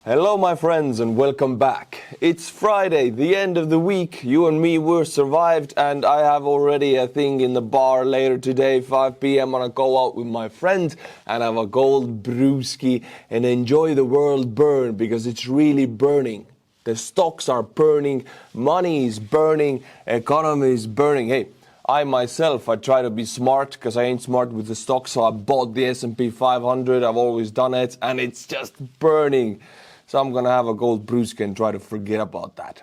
Hello my friends and welcome back. It's Friday, the end of the week. You and me were survived and I have already a thing in the bar later today, 5 p.m. and I go out with my friends and have a gold brewski and enjoy the world burn because it's really burning. The stocks are burning, money is burning, economy is burning. Hey, I myself, I try to be smart because I ain't smart with the stock, so I bought the S&P 500, I've always done it and it's just burning. So I'm going to have a gold brewski and try to forget about that.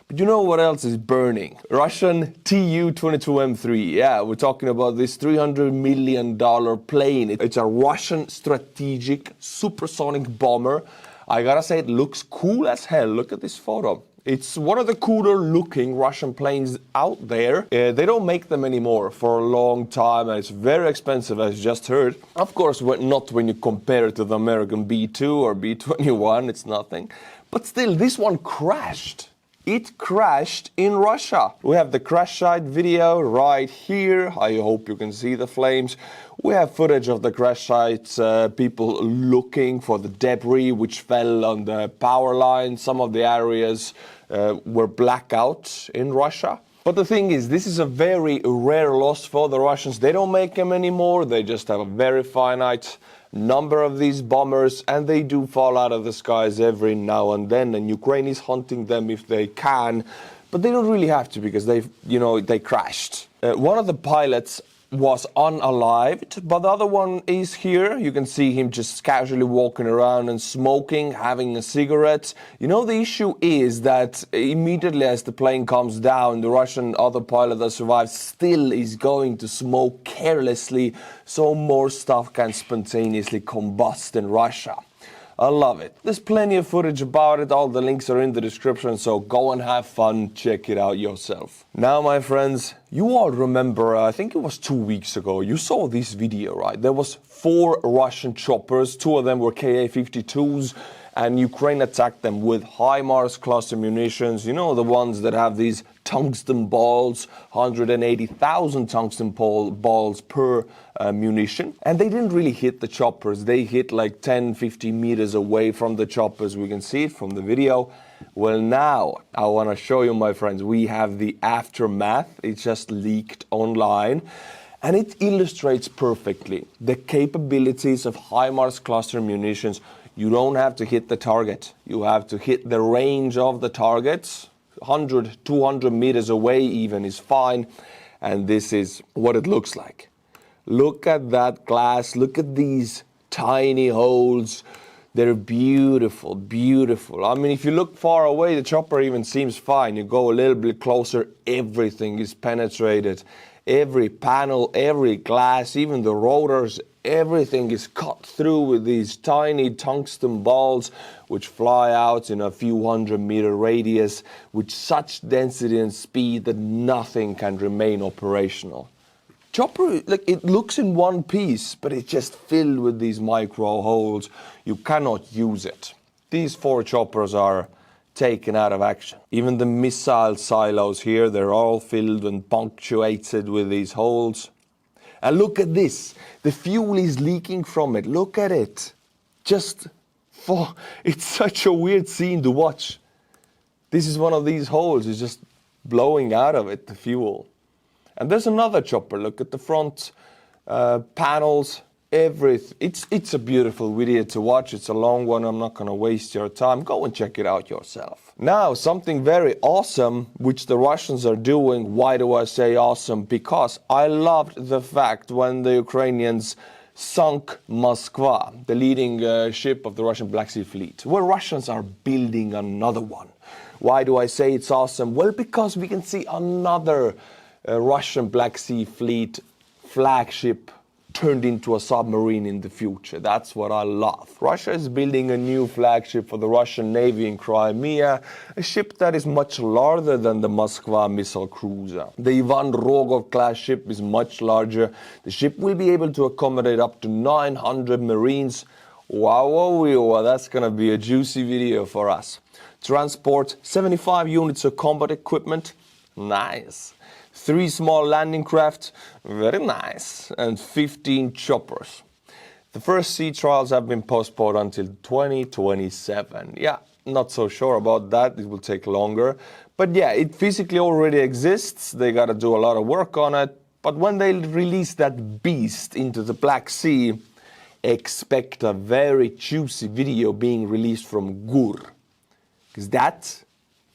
But you know what else is burning? Russian TU-22 M3. Yeah, we're talking about this $300 million plane. It's a Russian strategic supersonic bomber. I gotta say, it looks cool as hell. Look at this photo. It's one of the cooler looking Russian planes out there. They don't make them anymore for a long time and it's very expensive, as you just heard. Of course, not when you compare it to the American B-2 or B-21, it's nothing. But still, this one crashed. It crashed in Russia. We have the crash site video right here. I hope you can see the flames. We have footage of the crash site, people looking for the debris which fell on the power line. Some of the areas were blackout in Russia. But the thing is, this is a very rare loss for the Russians. They don't make them anymore. They just have a very finite number of these bombers and they do fall out of the skies every now and then, and Ukraine is hunting them if they can, but they don't really have to because they crashed. One of the pilots was unalived, but the other one is here. You can see him just casually walking around and smoking, having a cigarette. You know, the issue is that immediately as the plane comes down, the Russian other pilot that survives still is going to smoke carelessly, so more stuff can spontaneously combust in Russia. I love it. There's plenty of footage about it. All the links are in the description, so go and have fun. Check it out yourself. Now, my friends, you all remember, I think it was 2 weeks ago, you saw this video, right? There was 4 Russian choppers. 2 of them were Ka-52s, and Ukraine attacked them with Himars cluster munitions. You know, the ones that have these tungsten balls, 180,000 tungsten balls per munition. And they didn't really hit the choppers. They hit like 10, 15 meters away from the choppers. We can see it from the video. Well, now I want to show you, my friends, we have the aftermath. It just leaked online. And it illustrates perfectly the capabilities of Himars cluster munitions. You don't have to hit the target. You have to hit the range of the targets. 100, 200 meters away even is fine. And this is what it looks like. Look at that glass. Look at these tiny holes. They're beautiful, beautiful. I mean, if you look far away, the chopper even seems fine. You go a little bit closer, everything is penetrated. Every panel, every glass, even the rotors, everything is cut through with these tiny tungsten balls which fly out in a few 100-meter radius with such density and speed that nothing can remain operational. Chopper, like, it looks in one piece, but it's just filled with these micro holes. You cannot use it. These 4 choppers are taken out of action. Even the missile silos here, they're all filled and punctuated with these holes. And look at this. The fuel is leaking from it. Look at it. It's such a weird scene to watch. This is one of these holes. It's just blowing out of it, the fuel. And there's another chopper. Look at the front panels, everything. It's a beautiful video to watch. It's a long one. I'm not going to waste your time. Go and check it out yourself. Now, something very awesome, which the Russians are doing. Why do I say awesome? Because I loved the fact when the Ukrainians sunk Moskva, the leading ship of the Russian Black Sea Fleet. Well, Russians are building another one. Why do I say it's awesome? Well, because we can see another Russian Black Sea Fleet flagship turned into a submarine in the future. That's what I love. Russia is building a new flagship for the Russian Navy in Crimea, a ship that is much larger than the Moskva missile cruiser. The Ivan Rogov class ship is much larger. The ship will be able to accommodate up to 900 Marines. Wow, that's gonna be a juicy video for us. Transport 75 units of combat equipment. Nice. 3 small landing craft, very nice, and 15 choppers. The first sea trials have been postponed until 2027. Yeah, not so sure about that. It will take longer. But yeah, it physically already exists. They got to do a lot of work on it. But when they release that beast into the Black Sea, expect a very juicy video being released from Gur. Because that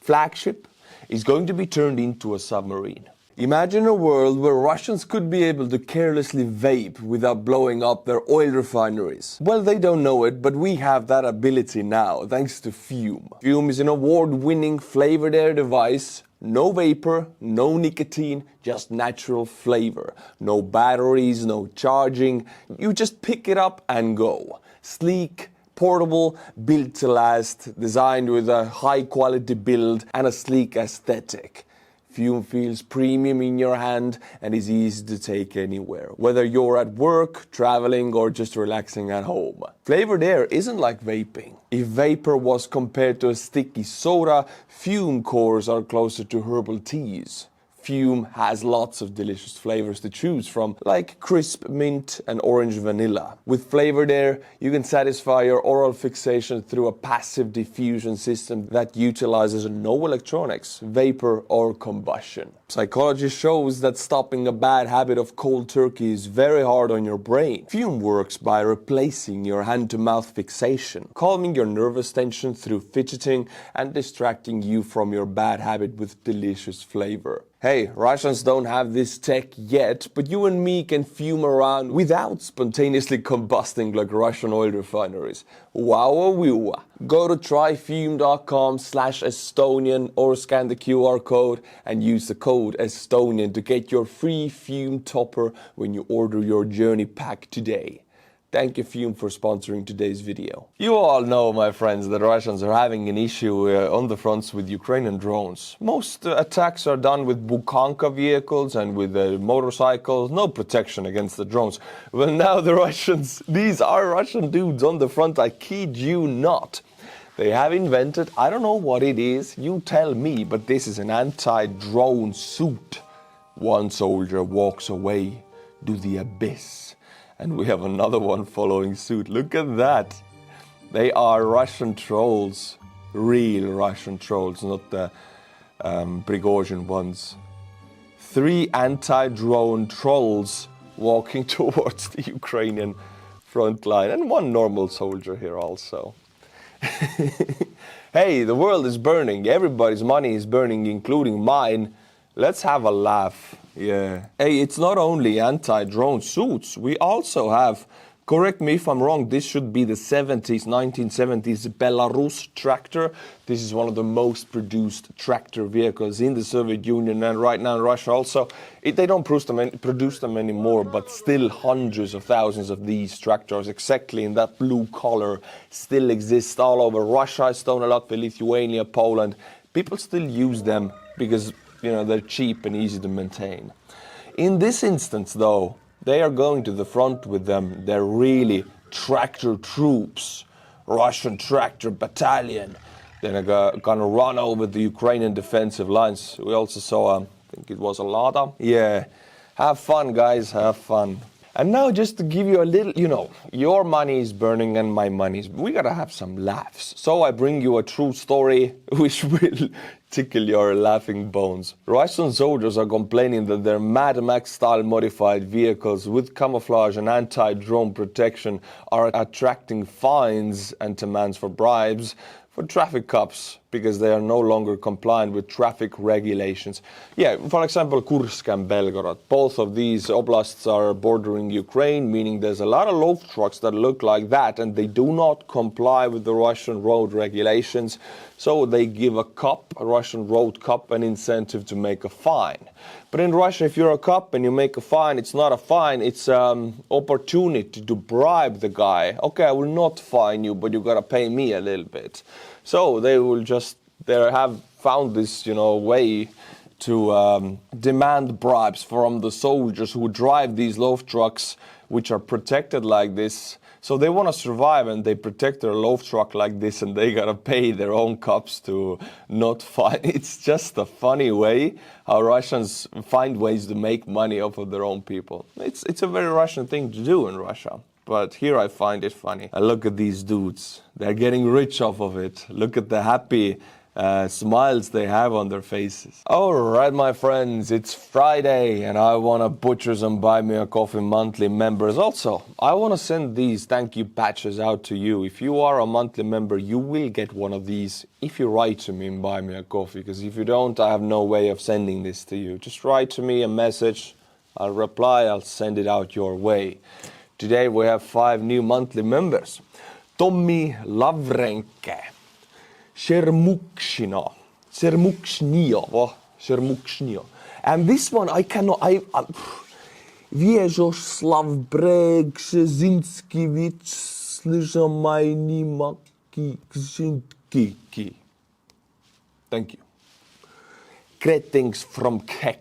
flagship is going to be turned into a submarine. Imagine a world where Russians could be able to carelessly vape without blowing up their oil refineries. Well, they don't know it, but we have that ability now, thanks to Fume. Fume is an award-winning flavored air device. No vapor, no nicotine, just natural flavor. No batteries, no charging. You just pick it up and go. Sleek, portable, built to last, designed with a high-quality build and a sleek aesthetic. Fume feels premium in your hand and is easy to take anywhere, whether you're at work, traveling, or just relaxing at home. Flavored air isn't like vaping. If vapor was compared to a sticky soda, Fume cores are closer to herbal teas. Fume has lots of delicious flavors to choose from, like crisp mint and orange vanilla. With flavored air, you can satisfy your oral fixation through a passive diffusion system that utilizes no electronics, vapor, or combustion. Psychology shows that stopping a bad habit of cold turkey is very hard on your brain. Fume works by replacing your hand-to-mouth fixation, calming your nervous tension through fidgeting and distracting you from your bad habit with delicious flavor. Hey, Russians don't have this tech yet, but you and me can fume around without spontaneously combusting like Russian oil refineries. Wow. Go to tryfume.com/Estonian or scan the QR code and use the code Estonian to get your free Fume topper when you order your journey pack today. Thank you, Fume, for sponsoring today's video. You all know, my friends, that Russians are having an issue on the fronts with Ukrainian drones. Most attacks are done with Bukanka vehicles and with motorcycles. No protection against the drones. Well, now the Russians, these are Russian dudes on the front, I kid you not. They have invented, I don't know what it is, you tell me, but this is an anti-drone suit. One soldier walks away to the abyss. And we have another one following suit. Look at that. They are Russian trolls. Real Russian trolls, not the Prigozhin ones. 3 anti-drone trolls walking towards the Ukrainian front line. And one normal soldier here also. Hey, the world is burning. Everybody's money is burning, including mine. Let's have a laugh. Yeah. Hey, it's not only anti-drone suits. We also have, correct me if I'm wrong, this should be the 1970s Belarus tractor. This is one of the most produced tractor vehicles in the Soviet Union and right now in Russia also. They don't produce them anymore, but still hundreds of thousands of these tractors exactly in that blue color still exist all over Russia, Estonia, Latvia, Lithuania, Poland. People still use them because they're cheap and easy to maintain. In this instance, though, they are going to the front with them. They're really tractor troops, Russian tractor battalion. They're gonna run over the Ukrainian defensive lines. We also saw, I think it was a Lada. Yeah, have fun, guys, have fun. And now just to give you a little, your money is burning and my money we gotta have some laughs. So I bring you a true story which will tickle your laughing bones. Russian soldiers are complaining that their Mad Max-style modified vehicles with camouflage and anti-drone protection are attracting fines and demands for bribes for traffic cops because they are no longer compliant with traffic regulations. Yeah, for example, Kursk and Belgorod. Both of these oblasts are bordering Ukraine, meaning there's a lot of Loaf trucks that look like that and they do not comply with the Russian road regulations. So they give a Russian road cop, an incentive to make a fine. But in Russia, if you're a cop and you make a fine, it's not a fine, it's opportunity to bribe the guy. Okay, I will not fine you, but you gotta pay me a little bit. So they have found this, way to demand bribes from the soldiers who drive these Loaf trucks, which are protected like this. So they want to survive and they protect their Loaf truck like this and they gotta pay their own cops to not fight. It's just a funny way how Russians find ways to make money off of their own people. It's a very Russian thing to do in Russia. But here I find it funny. And look at these dudes. They're getting rich off of it. Look at the happy smiles they have on their faces. All right, my friends, it's Friday and I want to butcher some Buy Me a Coffee monthly members. Also, I want to send these thank you patches out to you. If you are a monthly member, you will get one of these if you write to me and Buy Me a Coffee. Because if you don't, I have no way of sending this to you. Just write to me a message. I'll reply. I'll send it out your way. Today we have 5 new monthly members. Tommi Lavrenke. Shermukshino. And this one I cannot. Wieżoslav Breg Brzezinskiewicz Slyżamajni Makiki. Thank you. Greetings from Kek.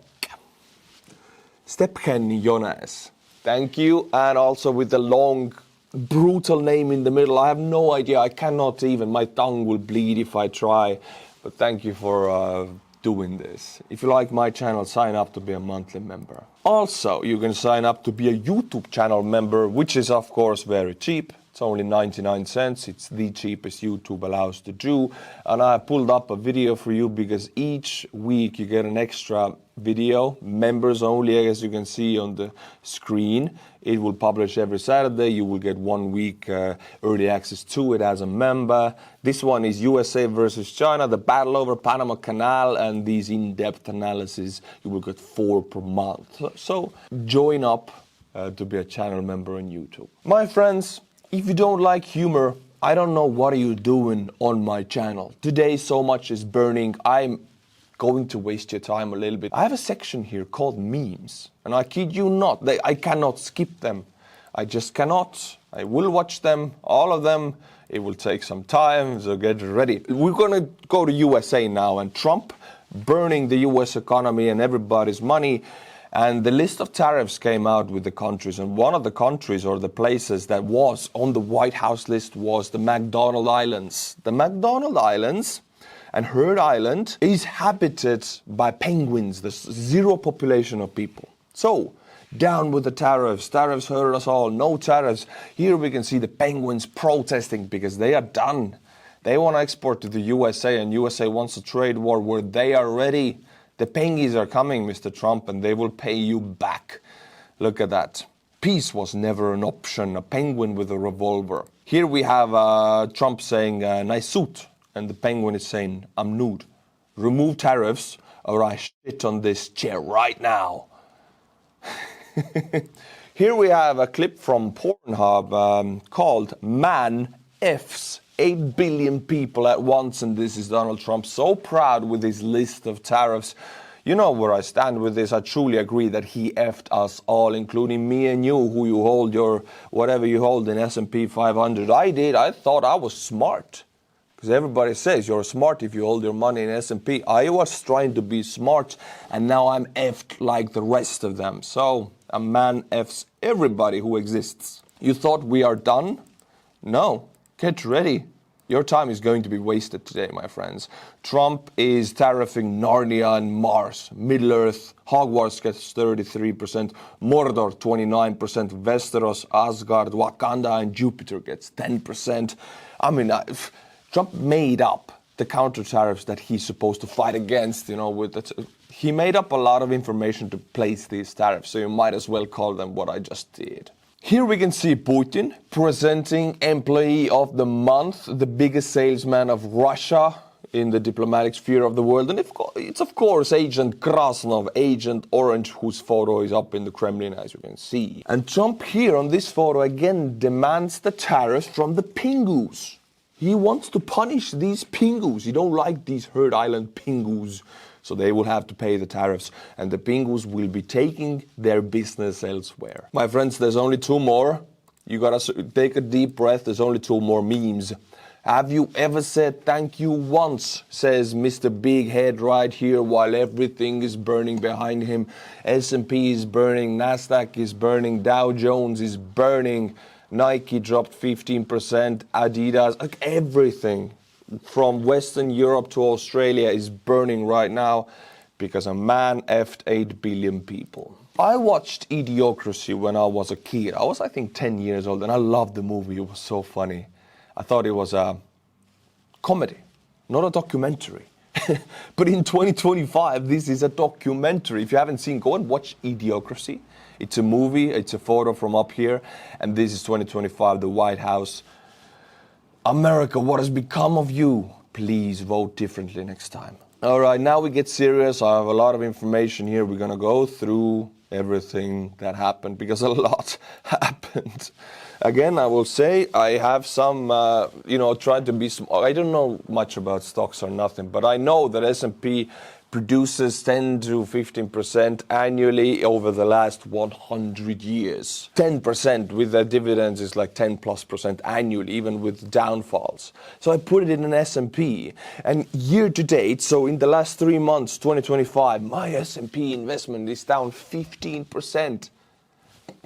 Stephen Jonas. Thank you. And also with the long, brutal name in the middle. I have no idea. I cannot even. My tongue will bleed if I try. But thank you for doing this. If you like my channel, sign up to be a monthly member. Also, you can sign up to be a YouTube channel member, which is, of course, very cheap. It's only 99 cents. It's the cheapest YouTube allows to do. And I pulled up a video for you because each week you get an extra video, members only, as you can see on the screen. It will publish every Saturday. You will get 1 week early access to it as a member. This one is USA versus China, the battle over Panama Canal, and these in-depth analysis. You will get 4 per month. So join up to be a channel member on YouTube. My friends, if you don't like humor, I don't know what are you doing on my channel. Today so much is burning. I'm going to waste your time a little bit. I have a section here called memes, and I kid you not, I cannot skip them. I just cannot. I will watch them, all of them. It will take some time, so get ready. We're gonna go to USA now, and Trump burning the US economy and everybody's money. And the list of tariffs came out with the countries, and one of the countries or the places that was on the White House list was the McDonald Islands. The McDonald Islands and Heard Island is habited by penguins. There's 0 population of people. So, down with the tariffs. Tariffs hurt us all. No tariffs. Here we can see the penguins protesting because they are done. They want to export to the USA, and USA wants a trade war where they are ready. The penguins are coming, Mr. Trump, and they will pay you back. Look at that. Peace was never an option. A penguin with a revolver. Here we have Trump saying, nice suit. And the penguin is saying, I'm nude. Remove tariffs or I shit on this chair right now. Here we have a clip from Pornhub called Man F's 8 billion people at once, and this is Donald Trump so proud with his list of tariffs. You know where I stand with this. I truly agree that he effed us all, including me and you, who you hold your, whatever you hold in S&P 500. I did. I thought I was smart. Because everybody says you're smart if you hold your money in S&P. I was trying to be smart, and now I'm effed like the rest of them. So a man effs everybody who exists. You thought we are done? No. Get ready. Your time is going to be wasted today, my friends. Trump is tariffing Narnia and Mars. Middle-earth, Hogwarts gets 33%, Mordor 29%, Westeros, Asgard, Wakanda, and Jupiter gets 10%. I mean, Trump made up the counter tariffs that he's supposed to fight against, you know, with it. He made up a lot of information to place these tariffs, so you might as well call them what I just did. Here we can see Putin presenting Employee of the Month, the biggest salesman of Russia in the diplomatic sphere of the world. And it's of course Agent Krasnov, Agent Orange, whose photo is up in the Kremlin, as you can see. And Trump here on this photo again demands the tariffs from the Pingus. He wants to punish these Pingus. He don't like these Heard Island Pingus. So they will have to pay the tariffs, and the Pingus will be taking their business elsewhere. My friends, there's only 2 more. You gotta take a deep breath. There's only 2 more memes. Have you ever said thank you once, says Mr. Big Head right here, while everything is burning behind him. S&P is burning, Nasdaq is burning, Dow Jones is burning, Nike dropped 15%, Adidas, like everything from Western Europe to Australia is burning right now because a man effed 8 billion people. I watched Idiocracy when I was a kid. I was, I think, 10 years old, and I loved the movie. It was so funny. I thought it was a comedy, not a documentary. But in 2025, this is a documentary. If you haven't seen, go and watch Idiocracy. It's a movie, it's a photo from up here, and this is 2025, the White House. America, what has become of you? Please vote differently next time. All right, now we get serious. I have a lot of information here. We're gonna go through everything that happened because a lot happened. Again, I will say I have some, tried to be small. I don't know much about stocks or nothing, but I know that S&P produces 10 to 15% annually over the last 100 years. 10% with the dividends is like 10+% annually, even with downfalls. So I put it in an S&P, and year to date, so in the last 3 months, 2025, my S&P investment is down 15%.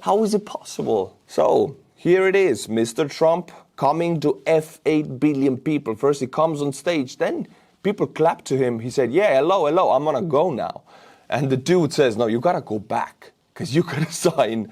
How is it possible? So here it is, Mr. Trump coming to F8 billion people. First he comes on stage, then people clap to him. He said, yeah, hello, I'm gonna go now. And the dude says, no, you gotta go back because you gotta sign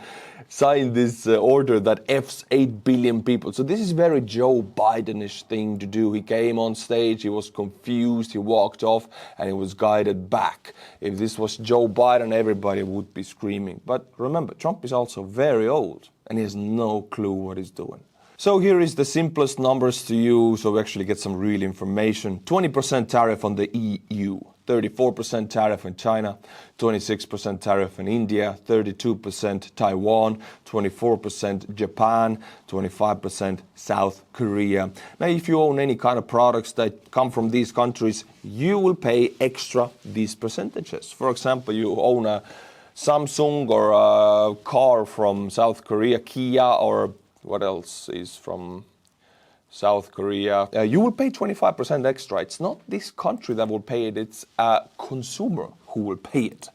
this order that F's 8 billion people. So this is very Joe Biden-ish thing to do. He came on stage, he was confused, he walked off, and he was guided back. If this was Joe Biden, everybody would be screaming. But remember, Trump is also very old and he has no clue what he's doing. So here is the simplest numbers to you, so we actually get some real information. 20% tariff on the EU, 34% tariff in China, 26% tariff in India, 32% Taiwan, 24% Japan, 25% South Korea. Now, if you own any kind of products that come from these countries, you will pay extra these percentages. For example, you own a Samsung or a car from South Korea, Kia, or what else is from South Korea? You will pay 25% extra. It's not this country that will pay it, it's a consumer who will pay it,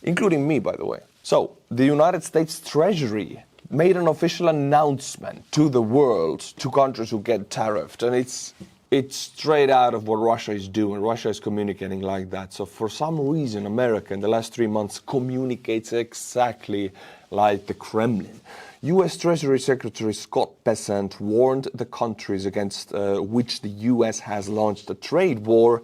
including me, by the way. So the United States Treasury made an official announcement to the world, to countries who get tariffed, and it's straight out of what Russia is doing. Russia is communicating like that. So for some reason, America in the last 3 months communicates exactly like the Kremlin. U.S. Treasury Secretary Scott Bessent warned the countries against which the U.S. has launched a trade war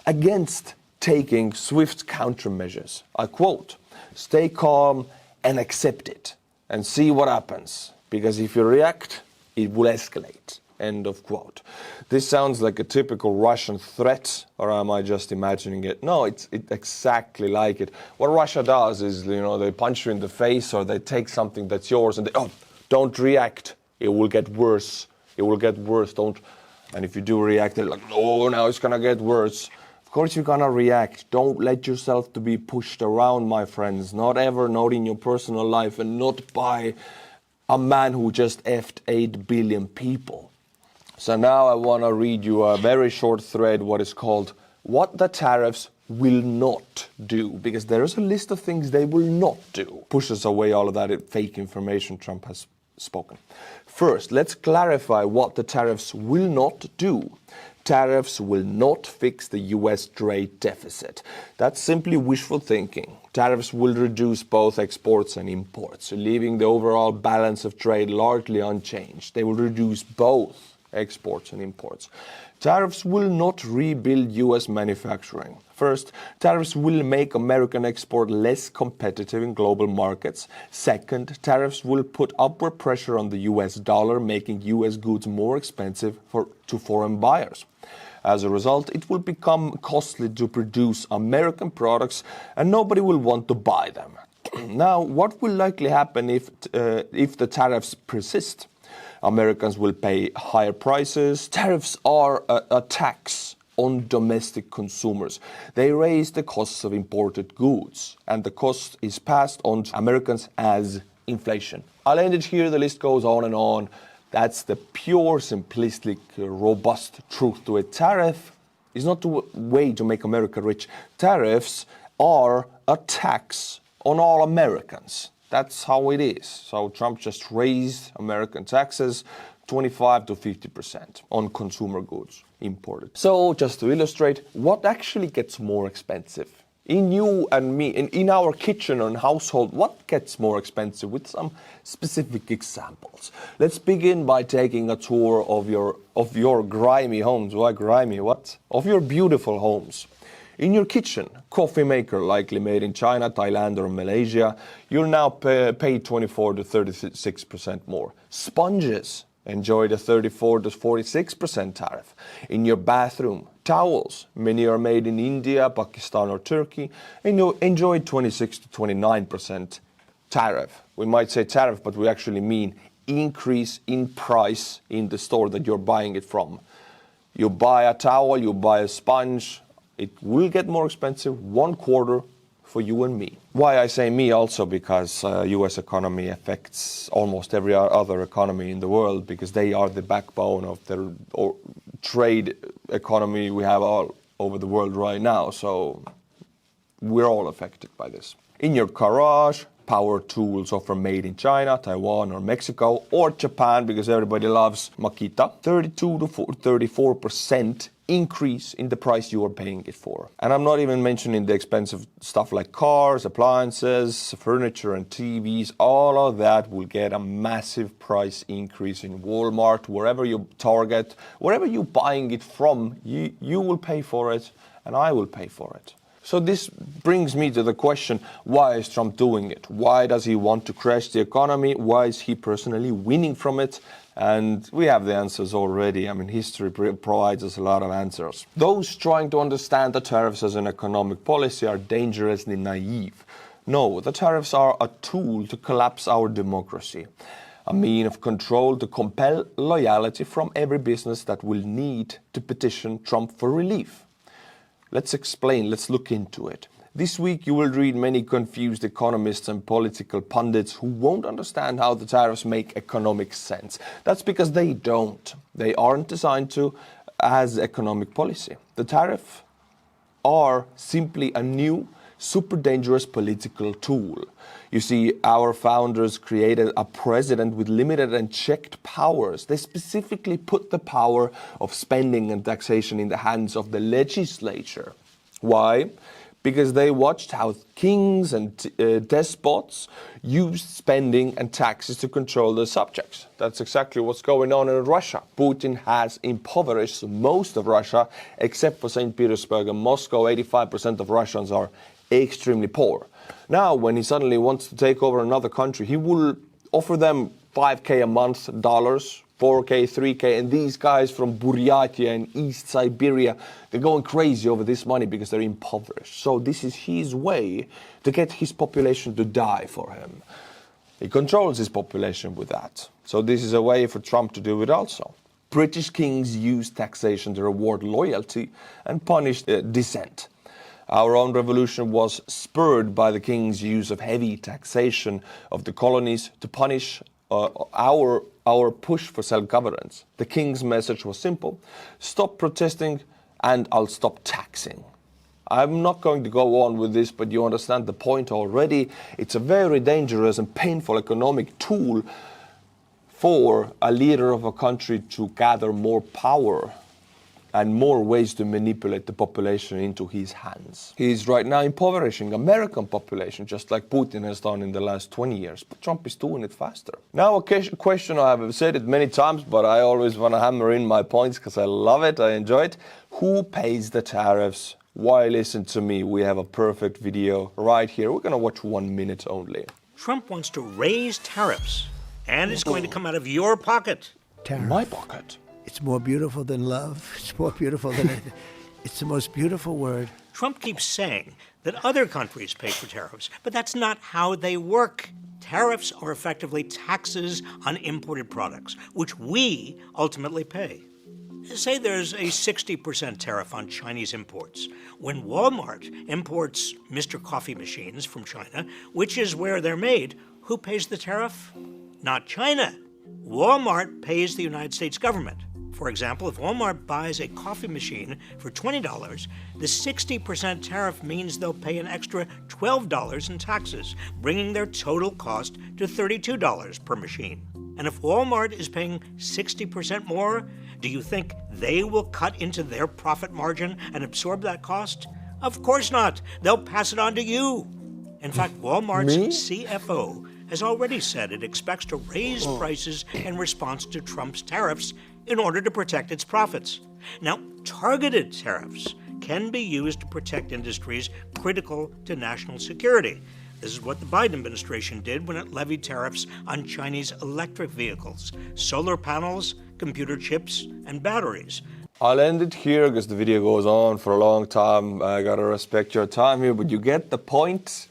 against taking swift countermeasures. I quote, "Stay calm and accept it and see what happens, because if you react, it will escalate." End of quote. This sounds like a typical Russian threat, or am I just imagining it? No, it's exactly like it. What Russia does is, they punch you in the face, or they take something that's yours and they, don't react. It will get worse. It will get worse. Don't. And if you do react, they're like, no, now it's gonna get worse. Of course you're gonna react. Don't let yourself to be pushed around, my friends. Not ever, not in your personal life, and not by a man who just effed 8 billion people. So now I want to read you a very short thread, what is called What the Tariffs Will Not Do, because there is a list of things they will not do. Pushes away all of that fake information Trump has spoken. First, let's clarify what the tariffs will not do. Tariffs will not fix the US trade deficit. That's simply wishful thinking. Tariffs will reduce both exports and imports, leaving the overall balance of trade largely unchanged. They will reduce both exports and imports. Tariffs will not rebuild US manufacturing. First, tariffs will make American export less competitive in global markets. Second, tariffs will put upward pressure on the US dollar, making US goods more expensive to foreign buyers. As a result, it will become costly to produce American products and nobody will want to buy them. Now, what will likely happen if the tariffs persist? Americans will pay higher prices. Tariffs are a tax on domestic consumers. They raise the costs of imported goods, and the cost is passed on to Americans as inflation. I'll end it here. The list goes on and on. That's the pure, simplistic, robust truth to it. Tariff is not the way to make America rich. Tariffs are a tax on all Americans. That's how it is. So Trump just raised American taxes 25 to 50% on consumer goods imported. So just to illustrate, what actually gets more expensive In you and me, in our kitchen and household, what gets more expensive? With some specific examples. Let's begin by taking a tour of your grimy homes. Why grimy? What? Of your beautiful homes. In your kitchen, coffee maker likely made in China, Thailand or Malaysia, you'll now pay 24 to 36% more. Sponges enjoy the 34 to 46% tariff. In your bathroom, towels, many are made in India, Pakistan or Turkey, and you enjoy 26 to 29% tariff. We might say tariff, but we actually mean increase in price in the store that you're buying it from. You buy a towel, you buy a sponge, it will get more expensive, 1/4 for you and me. Why I say me also because US economy affects almost every other economy in the world because they are the backbone of the trade economy we have all over the world right now. So we're all affected by this. In your garage, power tools often made in China, Taiwan or Mexico or Japan because everybody loves Makita. 32 to 34% increase in the price you are paying it for. And I'm not even mentioning the expensive stuff like cars, appliances, furniture and TVs. All of that will get a massive price increase in Walmart, wherever you Target, wherever you're buying it from, you will pay for it and I will pay for it. So this brings me to the question, why is Trump doing it? Why does he want to crash the economy? Why is he personally winning from it? And we have the answers already. I mean, history provides us a lot of answers. Those trying to understand the tariffs as an economic policy are dangerously naive. No, the tariffs are a tool to collapse our democracy, a mean of control to compel loyalty from every business that will need to petition Trump for relief. Let's explain, let's look into it. This week you will read many confused economists and political pundits who won't understand how the tariffs make economic sense. That's because they don't. They aren't designed to as economic policy. The tariffs are simply a new, super dangerous political tool. You see, our founders created a president with limited and checked powers. They specifically put the power of spending and taxation in the hands of the legislature. Why? Because they watched how kings and despots used spending and taxes to control their subjects. That's exactly what's going on in Russia. Putin has impoverished most of Russia, except for St. Petersburg and Moscow. 85% of Russians are extremely poor. Now, when he suddenly wants to take over another country, he will offer them $5,000 a month, dollars, $4,000, $3,000, and these guys from Buryatia and East Siberia, they're going crazy over this money because they're impoverished. So this is his way to get his population to die for him. He controls his population with that. So this is a way for Trump to do it also. British kings use taxation to reward loyalty and punish dissent. Our own revolution was spurred by the king's use of heavy taxation of the colonies to punish our push for self-governance. The king's message was simple: stop protesting and I'll stop taxing. I'm not going to go on with this, but you understand the point already. It's a very dangerous and painful economic tool for a leader of a country to gather more power and more ways to manipulate the population into his hands. He is right now impoverishing American population, just like Putin has done in the last 20 years. But Trump is doing it faster. Now a question, I have said it many times, but I always want to hammer in my points because I love it, I enjoy it. Who pays the tariffs? Why listen to me? We have a perfect video right here. We're going to watch 1 minute only. Trump wants to raise tariffs, and it's going to come out of your pocket. Tariff. My pocket. It's more beautiful than love. It's more beautiful than anything. It's the most beautiful word. Trump keeps saying that other countries pay for tariffs, but that's not how they work. Tariffs are effectively taxes on imported products, which we ultimately pay. Say there's a 60% tariff on Chinese imports. When Walmart imports Mr. Coffee machines from China, which is where they're made, who pays the tariff? Not China. Walmart pays the United States government. For example, if Walmart buys a coffee machine for $20, the 60% tariff means they'll pay an extra $12 in taxes, bringing their total cost to $32 per machine. And if Walmart is paying 60% more, do you think they will cut into their profit margin and absorb that cost? Of course not. They'll pass it on to you. In fact, Walmart's Me? CFO has already said it expects to raise prices in response to Trump's tariffs in order to protect its profits. Now, targeted tariffs can be used to protect industries critical to national security. This is what the Biden administration did when it levied tariffs on Chinese electric vehicles, solar panels, computer chips, and batteries. I'll end it here because the video goes on for a long time. I gotta respect your time here, but you get the point.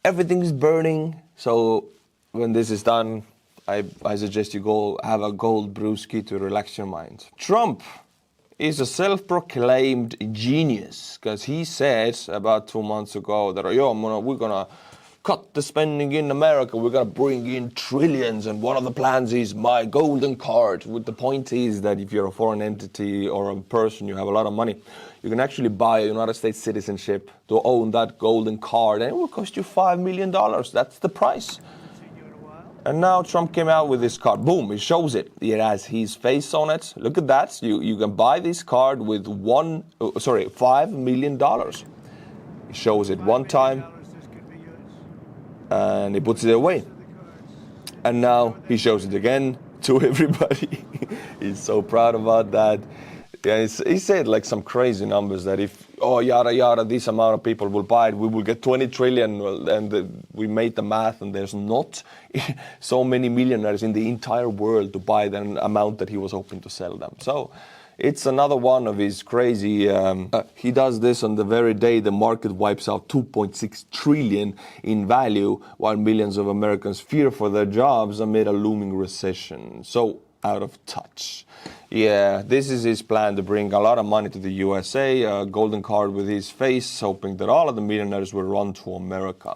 Everything is burning, so when this is done, I suggest you go have a gold brewski to relax your mind. Trump is a self-proclaimed genius because he said about 2 months ago that we're gonna cut the spending in America, we're gonna bring in trillions, and one of the plans is my golden card. The point is that if you're a foreign entity or a person, you have a lot of money, you can actually buy a United States citizenship to own that golden card, and it will cost you $5 million. That's the price. And now Trump came out with this card. Boom, it shows it. It has his face on it. Look at that. You can buy this card with $5 million. It shows it one time and he puts it away. And now he shows it again to everybody. He's so proud about that. Yeah, he said like some crazy numbers that if, yada, yada, this amount of people will buy it, we will get 20 trillion. And we made the math, and there's not so many millionaires in the entire world to buy the amount that he was hoping to sell them. So it's another one of his crazy, he does this on the very day the market wipes out 2.6 trillion in value, while millions of Americans fear for their jobs amid a looming recession. So out of touch. Yeah, this is his plan to bring a lot of money to the USA, a golden card with his face, hoping that all of the millionaires will run to America.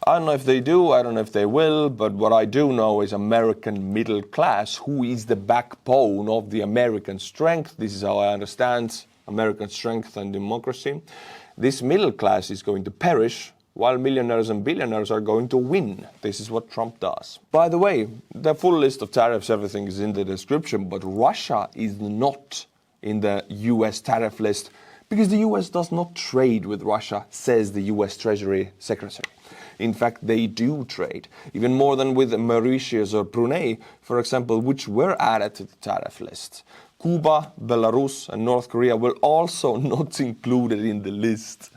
I don't know if they do, I don't know if they will, but what I do know is American middle class, who is the backbone of the American strength. This is how I understand American strength and democracy. This middle class is going to perish, while millionaires and billionaires are going to win. This is what Trump does. By the way, the full list of tariffs, everything is in the description, but Russia is not in the US tariff list because the US does not trade with Russia, says the US Treasury Secretary. In fact, they do trade, even more than with Mauritius or Brunei, for example, which were added to the tariff list. Cuba, Belarus, and North Korea were also not included in the list.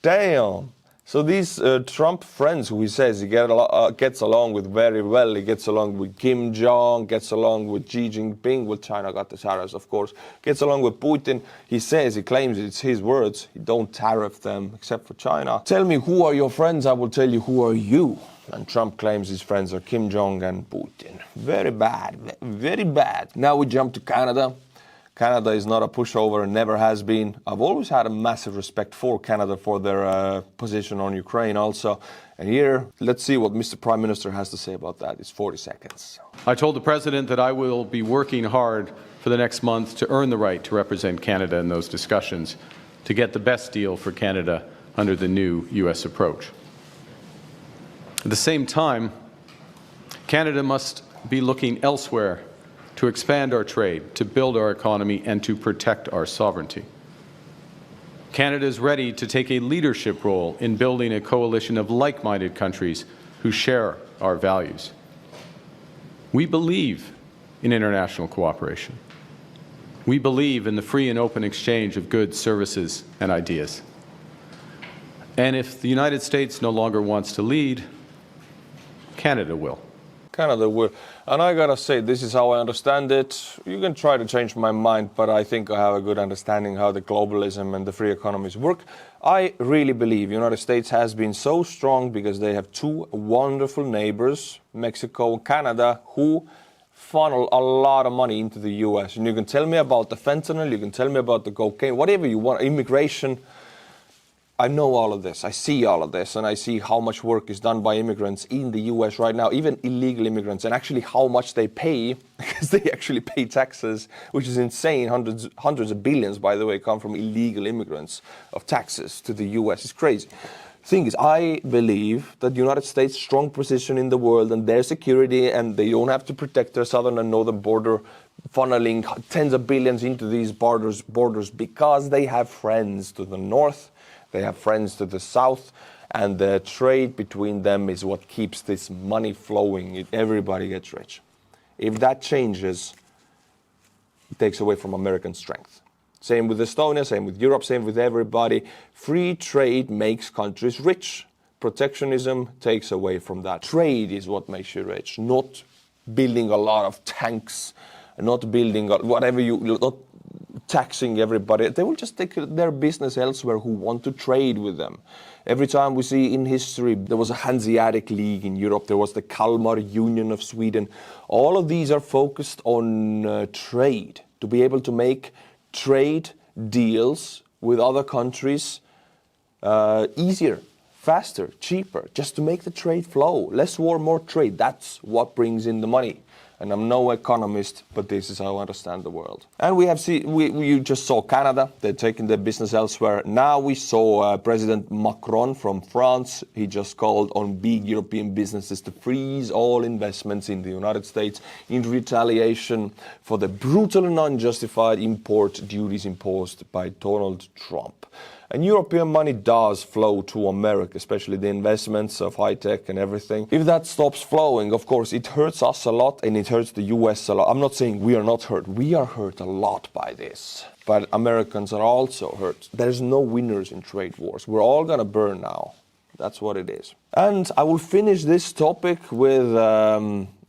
Damn. So these Trump friends who he says he gets along with very well, he gets along with Kim Jong, gets along with Xi Jinping, well, China got the tariffs, of course, gets along with Putin. He claims it's his words, he don't tariff them except for China. Tell me who are your friends, I will tell you who are you. And Trump claims his friends are Kim Jong and Putin. Very bad, very bad. Now we jump to Canada. Canada is not a pushover and never has been. I've always had a massive respect for Canada for their position on Ukraine also. And here, let's see what Mr. Prime Minister has to say about that. It's 40 seconds. I told the President that I will be working hard for the next month to earn the right to represent Canada in those discussions, to get the best deal for Canada under the new U.S. approach. At the same time, Canada must be looking elsewhere to expand our trade, to build our economy, and to protect our sovereignty. Canada is ready to take a leadership role in building a coalition of like-minded countries who share our values. We believe in international cooperation. We believe in the free and open exchange of goods, services, and ideas. And if the United States no longer wants to lead, Canada will. Canada will. And I gotta say, this is how I understand it. You can try to change my mind, but I think I have a good understanding how the globalism and the free economies work. I really believe the United States has been so strong because they have two wonderful neighbors, Mexico and Canada, who funnel a lot of money into the US. And you can tell me about the fentanyl, you can tell me about the cocaine, whatever you want, immigration. I know all of this, I see all of this, and I see how much work is done by immigrants in the US right now, even illegal immigrants, and actually how much they pay, because they actually pay taxes, which is insane. Hundreds of billions, by the way, come from illegal immigrants of taxes to the US. It's crazy. Thing is, I believe that the United States' strong position in the world and their security, and they don't have to protect their southern and northern border funneling tens of billions into these borders because they have friends to the north, they have friends to the south, and the trade between them is what keeps this money flowing. Everybody gets rich. If that changes, it takes away from American strength. Same with Estonia, same with Europe, same with everybody. Free trade makes countries rich. Protectionism takes away from that. Trade is what makes you rich, not building a lot of tanks, not building whatever not taxing everybody. They will just take their business elsewhere who want to trade with them. Every time we see in history, there was a Hanseatic League in Europe, there was the Kalmar Union of Sweden. All of these are focused on trade, to be able to make trade deals with other countries easier, faster, cheaper, just to make the trade flow. Less war, more trade. That's what brings in the money. And I'm no economist, but this is how I understand the world. And you just saw Canada. They're taking their business elsewhere. Now we saw President Macron from France. He just called on big European businesses to freeze all investments in the United States in retaliation for the brutal and unjustified import duties imposed by Donald Trump. And European money does flow to America, especially the investments of high tech and everything. If that stops flowing, of course, it hurts us a lot and it hurts the US a lot. I'm not saying we are not hurt. We are hurt a lot by this. But Americans are also hurt. There's no winners in trade wars. We're all gonna burn now. That's what it is. And I will finish this topic with,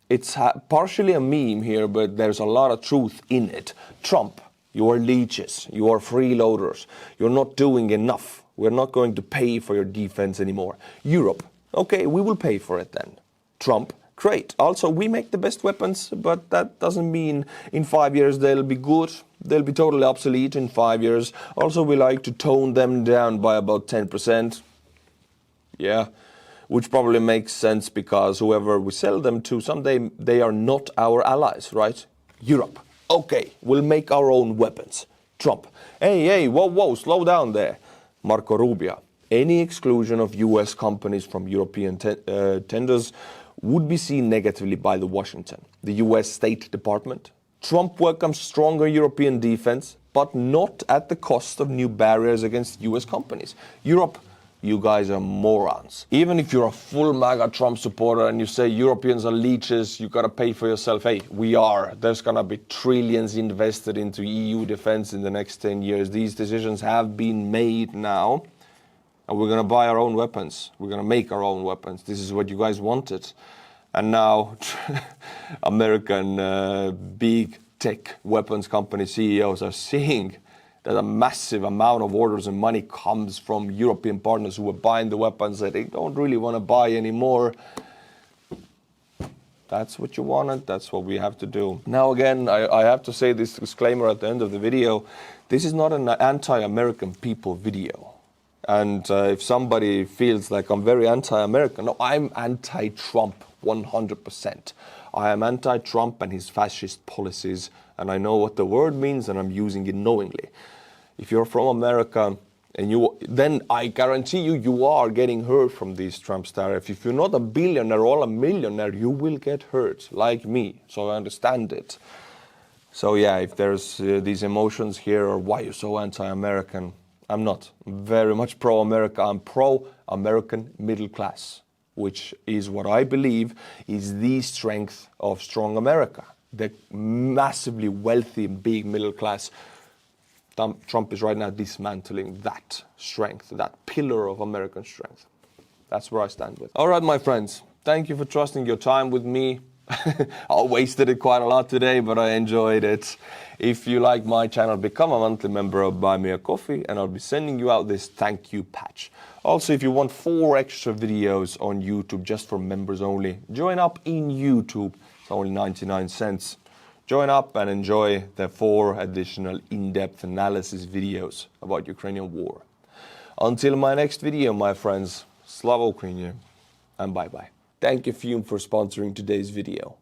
it's partially a meme here, but there's a lot of truth in it. Trump. You are leeches, you are freeloaders, you're not doing enough. We're not going to pay for your defense anymore. Europe, okay, we will pay for it then. Trump, great. Also, we make the best weapons, but that doesn't mean in 5 years they'll be good. They'll be totally obsolete in 5 years. Also, we like to tone them down by about 10%. Yeah, which probably makes sense because whoever we sell them to, someday they are not our allies, right? Europe. Okay, we'll make our own weapons. Trump. Hey, whoa, slow down there. Marco Rubio. Any exclusion of US companies from European tenders would be seen negatively by the Washington, the US State Department. Trump welcomes stronger European defense, but not at the cost of new barriers against US companies. Europe, you guys are morons. Even if you're a full MAGA Trump supporter and you say Europeans are leeches, you gotta pay for yourself. Hey, we are. There's gonna be trillions invested into EU defense in the next 10 years. These decisions have been made now. And we're gonna buy our own weapons. We're gonna make our own weapons. This is what you guys wanted. And now American big tech weapons company CEOs are seeing that a massive amount of orders and money comes from European partners who are buying the weapons that they don't really want to buy anymore. That's what you wanted. That's what we have to do. Now, again, I have to say this disclaimer at the end of the video. This is not an anti-American people video. And if somebody feels like I'm very anti-American, no, I'm anti-Trump 100%. I am anti-Trump and his fascist policies, and I know what the word means, and I'm using it knowingly. If you're from America, then I guarantee you are getting hurt from these Trump's tariffs. If you're not a billionaire or a millionaire, you will get hurt, like me. So I understand it. So yeah, if there's these emotions here, or why you're so anti-American, I'm not. I'm very much pro-America. I'm pro-American middle class, which is what I believe is the strength of strong America. The massively wealthy, big middle class. Trump is right now dismantling that strength, that pillar of American strength. That's where I stand with. All right, my friends, thank you for trusting your time with me. I wasted it quite a lot today, but I enjoyed it. If you like my channel, become a monthly member of Buy Me a Coffee, and I'll be sending you out this thank you patch. Also, if you want 4 extra videos on YouTube just for members only, join up in YouTube. It's only 99 cents. Join up and enjoy the 4 additional in-depth analysis videos about Ukrainian war. Until my next video, my friends, Slava Ukraini, and bye-bye. Thank you, Fume, for sponsoring today's video.